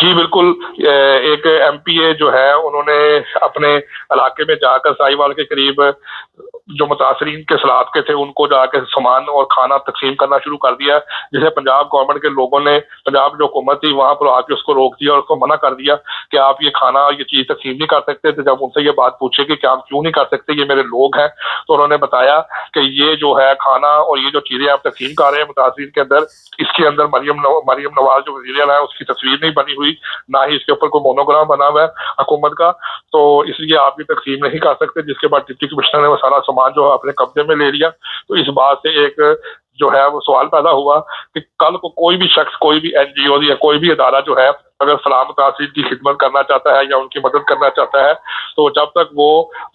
جی بالکل، ایک M P اے جو ہے انہوں نے اپنے علاقے میں جا کر سائی وال کے قریب جو متاثرین کے سیلاب کے تھے ان کو جا کے سامان اور کھانا تقسیم کرنا شروع کر دیا، جسے پنجاب گورنمنٹ کے لوگوں نے، پنجاب جو حکومت تھی وہاں پر آ کے اس کو روک دیا اور اس کو منع کر دیا کہ آپ یہ کھانا یہ چیز تقسیم نہیں کر سکتے تھے۔ جب ان سے یہ بات پوچھے کہ ہم کیوں نہیں کر سکتے، یہ میرے لوگ ہیں، تو انہوں نے بتایا کہ یہ جو ہے کھانا اور یہ جو چیزیں آپ تقسیم کر رہے ہیں متاثرین کے اندر، اس کے اندر مریم نواز جو وزیر اعلیٰ ہے اس کی تصویر نہیں بنی ہوئی، نہ ہی اس کے اوپر کوئی مونوگرام بنا ہوا ہے حکومت کا، تو اس لیے آپ یہ تقسیم نہیں کر سکتے۔ جس کے بعد ڈپٹی کمشنر نے وہ سارا سامان جو ہے اپنے قبضے میں لے لیا۔ تو اس بات سے ایک جو ہے وہ سوال پیدا ہوا کہ کل کو کوئی بھی شخص، کوئی بھی این جی او یا کوئی بھی ادارہ جو ہے اگر سلام متاثرین کی خدمت کرنا چاہتا ہے یا ان کی مدد کرنا چاہتا ہے، تو جب تک وہ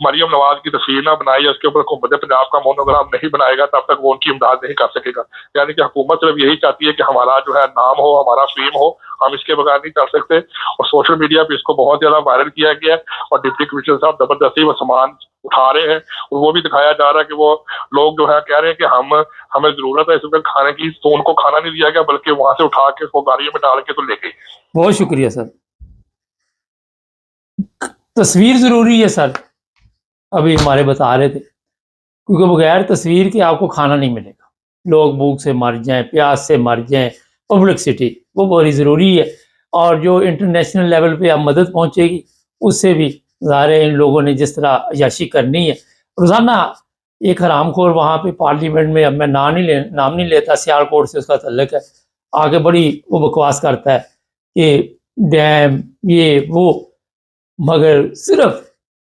مریم نواز کی تصویر نہ بنائے یا اس کے اوپر حکومت پنجاب کا مونوگرام نہیں بنائے گا، تب تک وہ ان کی امداد نہیں کر سکے گا۔ یعنی کہ حکومت صرف یہی چاہتی ہے کہ ہمارا جو ہے نام ہو، ہمارا فیم ہو، ہم اس کے بغیر نہیں چل سکتے۔ اور سوشل میڈیا پہ اس کو بہت زیادہ وائرل کیا گیا ہے، اور ڈپٹی کمشنر صاحب زبردستی وہ سامان اٹھا رہے ہیں، اور وہ بھی دکھایا جا رہا ہے کہ وہ لوگ جو ہے کہہ رہے ہیں کہ ہمیں ضرورت ہے اس وقت کھانے کی، تو ان کو کھانا نہیں دیا گیا بلکہ وہاں سے اٹھا کے اس کو گاڑیوں میں ڈال کے تو لے گئے۔ بہت شکریہ سر۔ تصویر ضروری ہے سر، ابھی ہمارے بتا رہے تھے، کیونکہ بغیر تصویر کے آپ کو کھانا نہیں ملے گا، لوگ بھوک سے مر جائیں، پیاس سے مر جائیں، پبلکسٹی وہ بڑی ضروری ہے۔ اور جو انٹرنیشنل لیول پہ اب مدد پہنچے گی اس سے بھی ظاہر ہے ان لوگوں نے جس طرح عیاشی کرنی ہے روزانہ۔ ایک حرام خور وہاں پہ پارلیمنٹ میں، اب میں نام نہیں لیتا، سیالکوٹ سے اس کا تعلق ہے، آگے بڑی وہ بکواس کرتا ہے کہ ڈیم یہ وہ، مگر صرف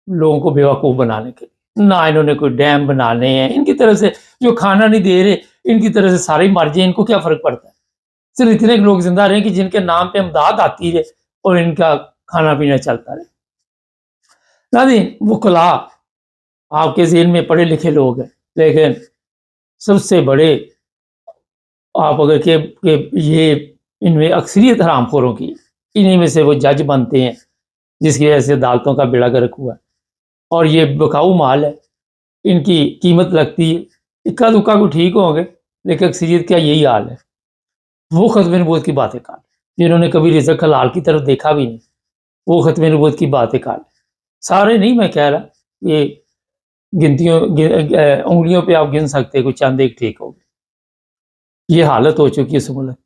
لوگوں کو بیوقوف بنانے کے لیے۔ نہ انہوں نے کوئی ڈیم بنانے ہیں، ان کی طرف سے جو کھانا نہیں دے رہے ان کی طرف سے سارے مر جائیں، ان کو کیا فرق پڑتا ہے؟ صرف اتنے لوگ زندہ رہیں کہ جن کے نام پہ امداد آتی رہے اور ان کا کھانا پینا چلتا رہے۔ ناظرین، وکلا آپ کے ذہن میں پڑھے لکھے لوگ ہیں، لیکن سب سے بڑے آپ اگر کہ یہ ان میں اکثریت حرام خوروں کی، انہی میں سے وہ جج بنتے ہیں جس کی وجہ سے عدالتوں کا بیڑا گرک ہوا ہے، اور یہ بکاؤ مال ہے، ان کی قیمت لگتی ہے، اکا دکا کو ٹھیک ہوں گے لیکن اکثریت کا یہی حال ہے۔ وہ ختم نبوت کی باتیں کر جنہوں نے کبھی رزق حلال کی طرف دیکھا بھی نہیں، وہ ختم نبوت کی باتیں کر، سارے نہیں میں کہہ رہا، یہ انگلیوں پہ آپ گن سکتے کوئی چند ایک ٹھیک ہو گئے۔ یہ حالت ہو چکی ہے اس ملک،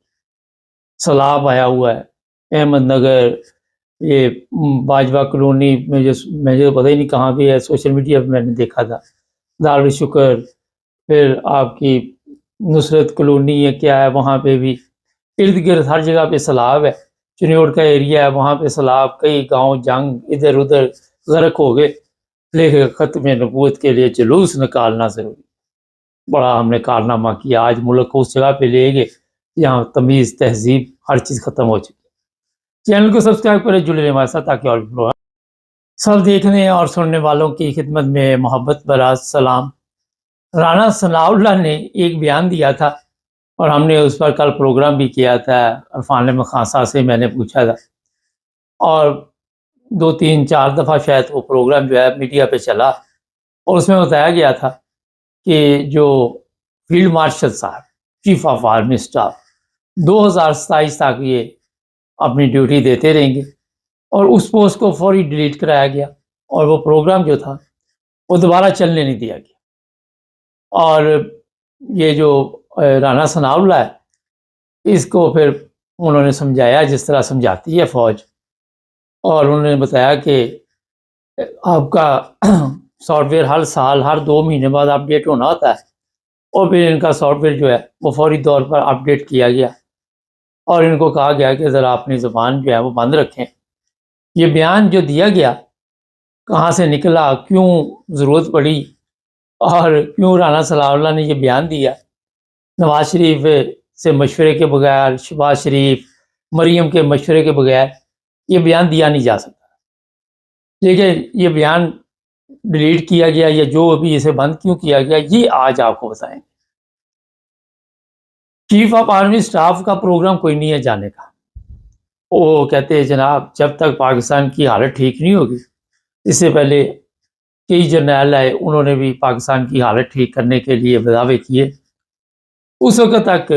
سیلاب آیا ہوا ہے، احمد نگر، یہ باجوہ کالونی میں مجھے پتہ ہی نہیں کہاں پہ ہے، سوشل میڈیا پہ میں نے دیکھا تھا، دارالشکر، پھر آپ کی نصرت کالونی ہے کیا ہے، وہاں پہ بھی ارد گرد ہر جگہ پہ سیلاب ہے، چنیوڑ کا ایریا ہے وہاں پہ سیلاب، کئی گاؤں جنگ ادھر ادھر غرق ہو گئے، لیکن ختم نبوت کے لیے جلوس نکالنا ضروری، بڑا ہم نے کارنامہ کیا، آج ملک کو اس جگہ پہ لے گئے جہاں تمیز، تہذیب، ہر چیز ختم ہو چکی۔ چینل کو سبسکرائب کریں، جڑے رہیں ہمارے ساتھ تاکہ اور سب دیکھنے اور سننے والوں کی خدمت میں محبت بھرا سلام۔ رانا ثناء اللہ نے ایک بیان دیا تھا اور ہم نے اس پر کل پروگرام بھی کیا تھا، عرفان احمد خان صاحب سے میں نے پوچھا تھا، اور 2 3 4 دفعہ شاید وہ پروگرام جو ہے میڈیا پہ چلا، اور اس میں بتایا گیا تھا کہ جو فیلڈ مارشل صاحب، چیف آف آرمی اسٹاف، 2027 تک یہ اپنی ڈیوٹی دیتے رہیں گے، اور اس پوسٹ کو فوری ڈیلیٹ کرایا گیا، اور وہ پروگرام جو تھا وہ دوبارہ چلنے نہیں دیا گیا۔ اور یہ جو رانا ثناء اللہ ہے، اس کو پھر انہوں نے سمجھایا جس طرح سمجھاتی ہے فوج، اور انہوں نے بتایا کہ آپ کا سافٹ ویئر ہر سال ہر 2 مہینے بعد اپ ڈیٹ ہونا ہوتا ہے، اور پھر ان کا سافٹ ویئر جو ہے وہ فوری طور پر اپ ڈیٹ کیا گیا، اور ان کو کہا گیا کہ ذرا اپنی زبان جو ہے وہ بند رکھیں۔ یہ بیان جو دیا گیا کہاں سے نکلا، کیوں ضرورت پڑی، اور کیوں رانا ثناء اللہ نے یہ بیان دیا، نواز شریف سے مشورے کے بغیر، شہباز شریف، مریم کے مشورے کے بغیر یہ بیان دیا نہیں جا سکتا، لیکن یہ بیان ڈیلیٹ کیا گیا یا جو ابھی اسے بند کیوں کیا گیا، یہ آج آپ کو بتائیں۔ چیف آف آرمی سٹاف کا پروگرام کوئی نہیں ہے جانے کا، وہ کہتے ہیں جناب جب تک پاکستان کی حالت ٹھیک نہیں ہوگی، اس سے پہلے کئی جرنیل آئے، انہوں نے بھی پاکستان کی حالت ٹھیک کرنے کے لیے دعوے کیے، اس وقت تک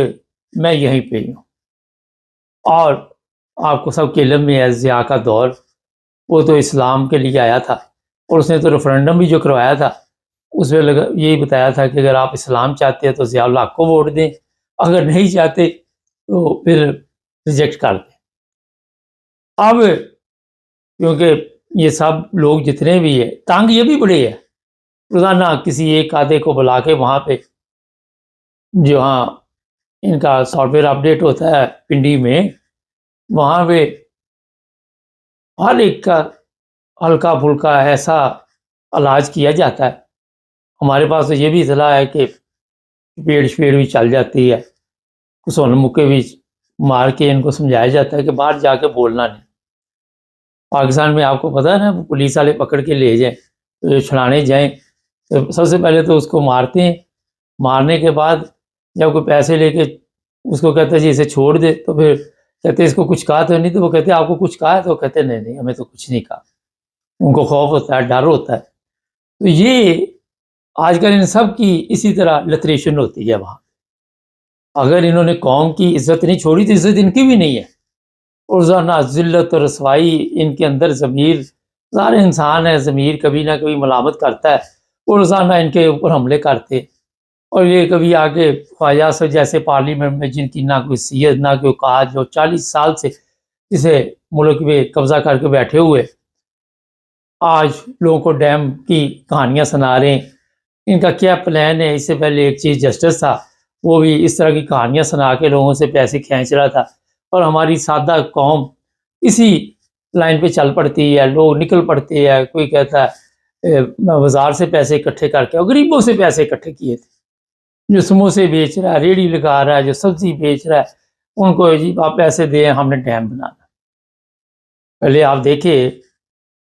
میں یہیں پہ ہوں۔ اور آپ کو سب کے علم میں ہے ضیاء کا دور، وہ تو اسلام کے لیے آیا تھا، اور اس نے تو ریفرنڈم بھی جو کروایا تھا اس میں یہی بتایا تھا کہ اگر آپ اسلام چاہتے ہیں تو ضیاء الحق کو ووٹ دیں، اگر نہیں چاہتے تو پھر ریجیکٹ کر دیں۔ اب کیونکہ یہ سب لوگ جتنے بھی ہیں تانگ یہ بھی بڑے ہیں، روزانہ کسی ایک آدھے کو بلا کے وہاں پہ جو ہاں ان کا سافٹ ویئر اپڈیٹ ہوتا ہے پنڈی میں، وہاں پہ ہر ایک کا ہلکا پھلکا ایسا علاج کیا جاتا ہے۔ ہمارے پاس تو یہ بھی اطلاع ہے کہ پیڑ شپیڑ بھی چل جاتی ہے، سون مکے بھی مار کے ان کو سمجھایا جاتا ہے کہ باہر جا کے بولنا نہیں۔ پاکستان میں آپ کو پتہ ہے نا، پولیس والے پکڑ کے لے جائیں تو چھڑانے جائیں تو سب سے پہلے تو اس کو مارتے ہیں، مارنے کے بعد جب کوئی پیسے لے کے اس کو کہتے ہیں جی اسے چھوڑ دے تو پھر کہتے ہیں اس کو کچھ کہا تو نہیں، تو وہ کہتے ہیں آپ کو کچھ کہا ہے، تو وہ کہتے ہیں نہیں ہمیں تو کچھ نہیں کہا۔ ان کو خوف ہوتا ہے، ڈر ہوتا ہے۔ تو یہ آج کل ان سب کی اسی طرح لتریشن ہوتی ہے وہاں۔ اگر انہوں نے قوم کی عزت نہیں چھوڑی تو عزت ان کی بھی نہیں ہے، اور روزانہ ذلت اور رسوائی ان کے اندر، ضمیر سارے انسان ہے، ضمیر کبھی نہ کبھی ملامت کرتا ہے، اور روزانہ ان کے اوپر حملے کرتے، اور یہ کبھی آگے خواجہ سے جیسے پارلیمنٹ میں جن کی نہ کوئی حیثیت نہ کوئی اوقات، جو 40 سال سے اسے ملک میں قبضہ کر کے بیٹھے ہوئے، آج لوگوں کو ڈیم کی کہانیاں سنا رہے ہیں۔ ان کا کیا پلان ہے؟ اس سے پہلے ایک چیف جسٹس تھا، وہ بھی اس طرح کی کہانیاں سنا کے لوگوں سے پیسے کھینچ رہا تھا، اور ہماری سادہ قوم اسی لائن پہ چل پڑتی ہے، لوگ نکل پڑتے ہیں۔ کوئی کہتا ہے میں بازار سے پیسے اکٹھے کر کے، اور غریبوں سے پیسے اکٹھے کیے تھے، جو سموسے بیچ رہا ہے، ریڑھی لگا رہا ہے، جو سبزی بیچ رہا ہے، ان کو جی آپ پیسے دیں ہم نے ڈیم بنانا۔ پہلے آپ دیکھیں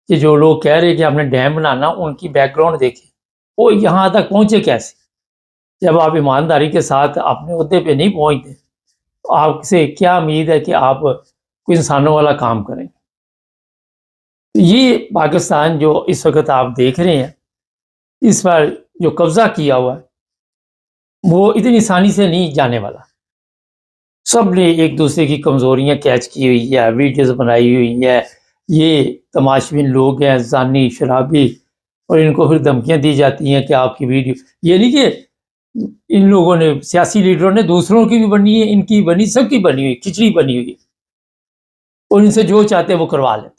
کہ جو لوگ کہہ رہے کہ ہم نے ڈیم بنانا، ان کی بیک گراؤنڈ دیکھیں، وہ یہاں تک پہنچے کیسے؟ جب آپ ایمانداری کے ساتھ اپنے عہدے پہ نہیں پہنچتے تو آپ سے کیا امید ہے کہ آپ کوئی انسانوں والا کام کریں؟ یہ پاکستان جو اس وقت آپ دیکھ رہے ہیں، اس پر جو قبضہ کیا ہوا ہے وہ اتنی آسانی سے نہیں جانے والا۔ سب نے ایک دوسرے کی کمزوریاں کیچ کی ہوئی ہے، ویڈیوز بنائی ہوئی ہے، یہ تماشبین لوگ ہیں، زانی شرابی، اور ان کو پھر دھمکیاں دی جاتی ہیں کہ آپ کی ویڈیو، یہ نہیں کہ ان لوگوں نے، سیاسی لیڈروں نے دوسروں کی بھی بنی ہے، ان کی بنی، سب کی بنی ہوئی، کھچڑی بنی ہوئی، اور ان سے جو چاہتے وہ کروا لیتے،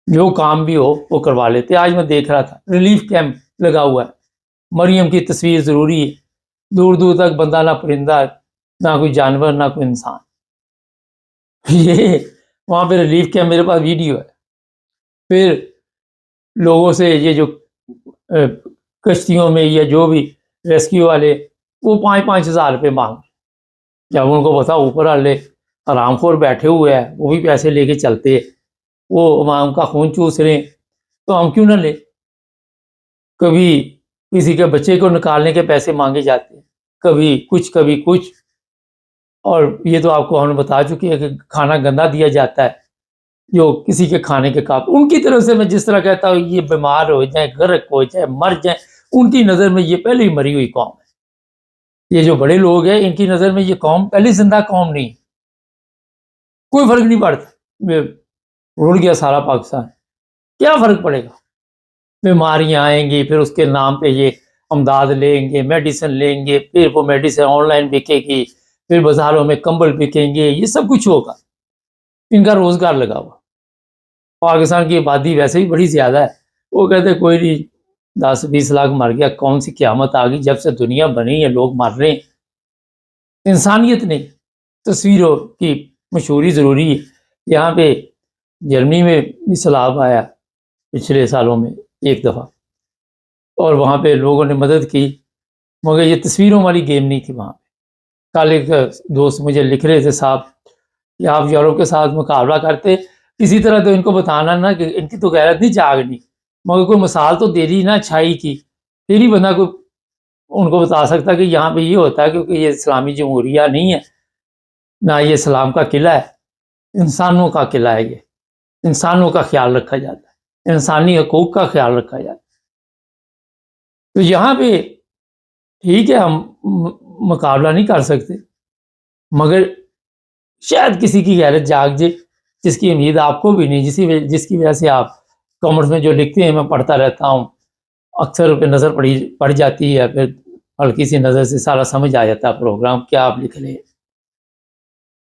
جو کام بھی ہو وہ کروا لیتے۔ آج میں دیکھ رہا تھا ریلیف کیمپ لگا ہوا ہے، مریم کی تصویر ضروری ہے، دور دور تک بندہ نہ پرندہ، نہ کوئی جانور، نہ کوئی انسان، یہ وہاں پہ ریلیف کیمپ، میرے پاس ویڈیو ہے۔ پھر لوگوں سے یہ جو کشتیوں میں یا جو بھی ریسکیو والے، وہ 5,000 روپے مانگ، جب ان کو پتا اوپر والے آرام خور بیٹھے ہوئے ہیں، وہ بھی پیسے لے کے چلتے، وہ عوام کا خون چوس رہے ہیں، تو ہم کیوں نہ لیں؟ کبھی کسی کے بچے کو نکالنے کے پیسے مانگے جاتے ہیں، کبھی کچھ، اور یہ تو آپ کو ہم نے بتا چکے ہیں کہ کھانا گندا دیا جاتا ہے، جو کسی کے کھانے کے قابل، ان کی طرف سے میں جس طرح کہتا ہوں یہ بیمار ہو جائیں، غرق ہو جائیں، مر جائیں، ان کی نظر میں یہ پہلے ہی مری ہوئی قوم ہے۔ یہ جو بڑے لوگ ہیں ان کی نظر میں یہ قوم پہلے زندہ قوم نہیں، کوئی فرق نہیں پڑتا، رڑ گیا سارا پاکستان، کیا فرق پڑے گا؟ بیماریاں آئیں گی، پھر اس کے نام پہ یہ امداد لیں گے، میڈیسن لیں گے، پھر وہ میڈیسن آن لائن بکے گی، پھر بازاروں میں کمبل بکیں گے، یہ سب کچھ ہوگا، ان کا روزگار لگا ہوا۔ پاکستان کی آبادی ویسے بھی بڑی زیادہ ہے، وہ کہتے کوئی نہیں، 10-20 لاکھ مر گیا، کون سی قیامت آ گئی؟ جب سے دنیا بنی ہے لوگ مر رہے ہیں، انسانیت نہیں۔ تصویروں کی مشہوری ضروری ہے۔ یہاں پہ جرمنی میں بھی سیلاب آیا پچھلے سالوں میں ایک دفعہ، اور وہاں پہ لوگوں نے مدد کی، مگر یہ تصویروں والی گیم نہیں تھی وہاں پہ۔ کل ایک دوست مجھے لکھ رہے تھے صاحب کہ آپ یورپ کے ساتھ مقابلہ کرتے اسی طرح، تو ان کو بتانا نا کہ ان کی تو غیرت نہیں جاگنی، مگر کوئی مثال تو دے دی نا اچھائی کی، پھر ہی بندہ کوئی ان کو بتا سکتا کہ یہاں پہ یہ ہوتا ہے، کیونکہ یہ اسلامی جمہوریہ نہیں ہے، نہ یہ اسلام کا قلعہ ہے، انسانوں کا قلعہ ہے، یہ انسانوں کا خیال رکھا جاتا ہے، انسانی حقوق کا خیال رکھا جاتا ہے۔ تو یہاں پہ ٹھیک ہے ہم مقابلہ نہیں کر سکتے، مگر شاید کسی کی غیرت جاگ جائے جس کی امید آپ کو بھی نہیں، جس کی وجہ سے آپ کامنٹس میں جو لکھتے ہیں میں پڑھتا رہتا ہوں، اکثر پہ نظر پڑ جاتی ہے، پھر ہلکی سی نظر سے سارا سمجھ آ جاتا ہے پروگرام کیا آپ لکھ رہے ہیں۔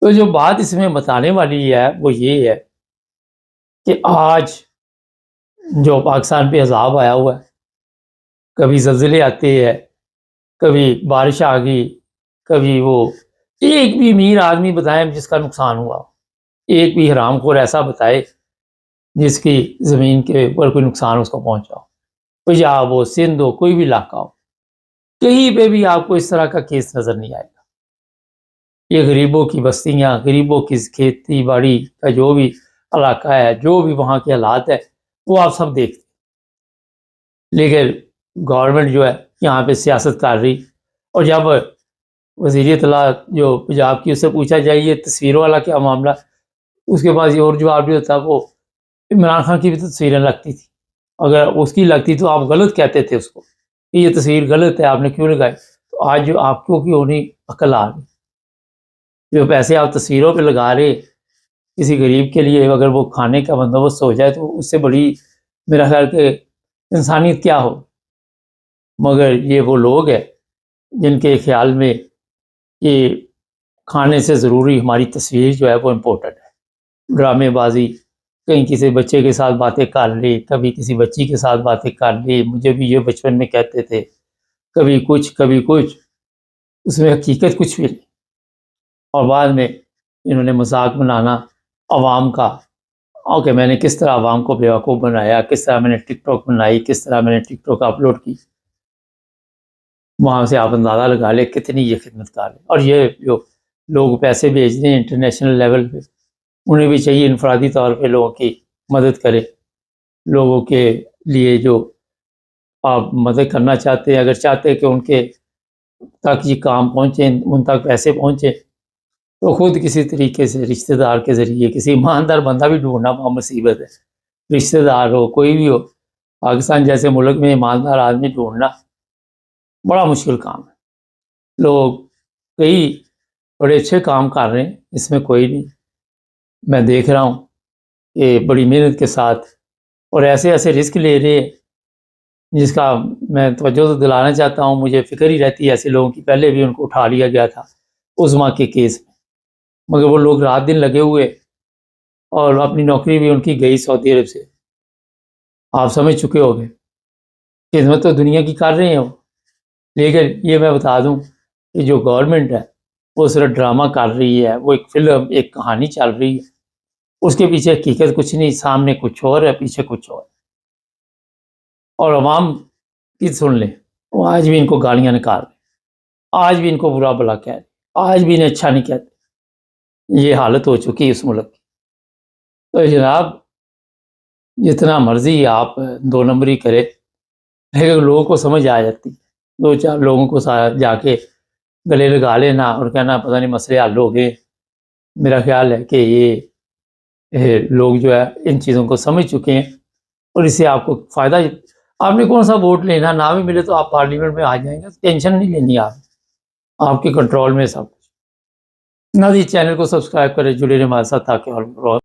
تو جو بات اس میں بتانے والی ہے وہ یہ ہے کہ آج جو پاکستان پہ عذاب آیا ہوا ہے، کبھی زلزلے آتے ہیں، کبھی بارش آ گئی، کبھی وہ ایک بھی امیر آدمی بتائیں جس کا نقصان ہوا، ایک بھی حرام خور ایسا بتائے جس کی زمین کے اوپر کوئی نقصان اس کو پہنچا ہو، پنجاب ہو، سندھ ہو، کوئی بھی علاقہ ہو، کہیں پہ بھی آپ کو اس طرح کا کیس نظر نہیں آئے گا۔ یہ غریبوں کی بستیاں، غریبوں کی کھیتی باڑی کا جو بھی علاقہ ہے، جو بھی وہاں کے حالات ہے وہ آپ سب دیکھتے، لیکن گورنمنٹ جو ہے یہاں پہ سیاست کر رہی، اور جب وزیر اطلاع جو پنجاب کی اس سے پوچھا جائے یہ تصویروں والا کیا معاملہ، اس کے پاس یہ اور جواب بھی ہوتا، وہ عمران خان کی بھی تصویریں لگتی تھی، اگر اس کی لگتی تو آپ غلط کہتے تھے اس کو کہ یہ تصویر غلط ہے، آپ نے کیوں لگائی۔ تو آج جو آپ کو کی ہونی عقل آ گئی، جو پیسے آپ تصویروں پہ لگا رہے کسی غریب کے لیے، اگر وہ کھانے کا بندوبست ہو جائے تو اس سے بڑی میرا خیال کہ انسانیت کیا ہو۔ مگر یہ وہ لوگ ہیں جن کے خیال میں یہ کھانے سے ضروری ہماری تصویر جو ہے وہ امپورٹنٹ ہے۔ ڈرامے بازی، کہیں کسی بچے کے ساتھ باتیں کر لی، کبھی کسی بچی کے ساتھ باتیں کر لی، مجھے بھی یہ بچپن میں کہتے تھے، کبھی کچھ، اس میں حقیقت کچھ بھی نہیں، اور بعد میں انہوں نے مذاق بنانا عوام کا، اوکے میں نے کس طرح عوام کو بیوقوف بنایا، کس طرح میں نے ٹک ٹاک بنائی، کس طرح میں نے ٹک ٹاک اپلوڈ کی، وہاں سے آپ اندازہ لگا لیں کتنی یہ خدمت کار ہے۔ اور یہ جو لوگ پیسے بھیج رہے ہیں انٹرنیشنل لیول پہ، انہیں بھی چاہیے انفرادی طور پہ لوگوں کی مدد کرے، لوگوں کے لیے جو آپ مدد کرنا چاہتے ہیں، اگر چاہتے ہیں کہ ان کے تک یہ کام پہنچے، ان تک پیسے پہنچے، تو خود کسی طریقے سے رشتہ دار کے ذریعے کسی ایماندار بندہ بھی ڈھونڈنا بہت مصیبت ہے، رشتہ دار ہو کوئی بھی ہو، پاکستان جیسے ملک میں ایماندار آدمی ڈھونڈنا بڑا مشکل کام ہے۔ لوگ کئی بڑے اچھے کام کر رہے ہیں، اس میں کوئی نہیں، میں دیکھ رہا ہوں کہ بڑی محنت کے ساتھ اور ایسے رسک لے رہے ہیں جس کا میں توجہ تو دلانا چاہتا ہوں، مجھے فکر ہی رہتی ہے ایسے لوگوں کی، پہلے بھی ان کو اٹھا لیا گیا تھا عظما کے کیس میں، مگر وہ لوگ رات دن لگے ہوئے، اور اپنی نوکری بھی ان کی گئی سعودی عرب سے، آپ سمجھ چکے ہو گئے، خدمت تو دنیا کی کر رہے ہیں وہ، لیکن یہ میں بتا دوں کہ جو گورنمنٹ ہے وہ صرف ڈرامہ کر رہی ہے، وہ ایک فلم، ایک کہانی چل رہی ہے، اس کے پیچھے حقیقت کچھ نہیں، سامنے کچھ اور ہے، پیچھے کچھ اور ہے۔ اور عوام کی سن لیں، وہ آج بھی ان کو گالیاں نکال رہے، آج بھی ان کو برا بلا کہہ رہے، آج بھی انہیں اچھا نہیں کہتے، یہ حالت ہو چکی ہے اس ملک کی۔ تو جناب جتنا مرضی آپ دو نمبری کرے، لیکن لوگوں کو سمجھ آ جاتی، دو چار لوگوں کو جا کے گلے لگا لینا اور کہنا پتہ نہیں مسئلے حل ہو گئے، میرا خیال ہے کہ یہ لوگ جو ہے ان چیزوں کو سمجھ چکے ہیں، اور اس سے آپ کو فائدہ، آپ نے کون سا ووٹ لینا، نہ بھی ملے تو آپ پارلیمنٹ میں آ جائیں گے، ٹینشن نہیں لینی، آپ کے کنٹرول میں سب کچھ۔ نہ جی چینل کو سبسکرائب کریں، جڑے رہیں ہمارے ساتھ تاکہ اور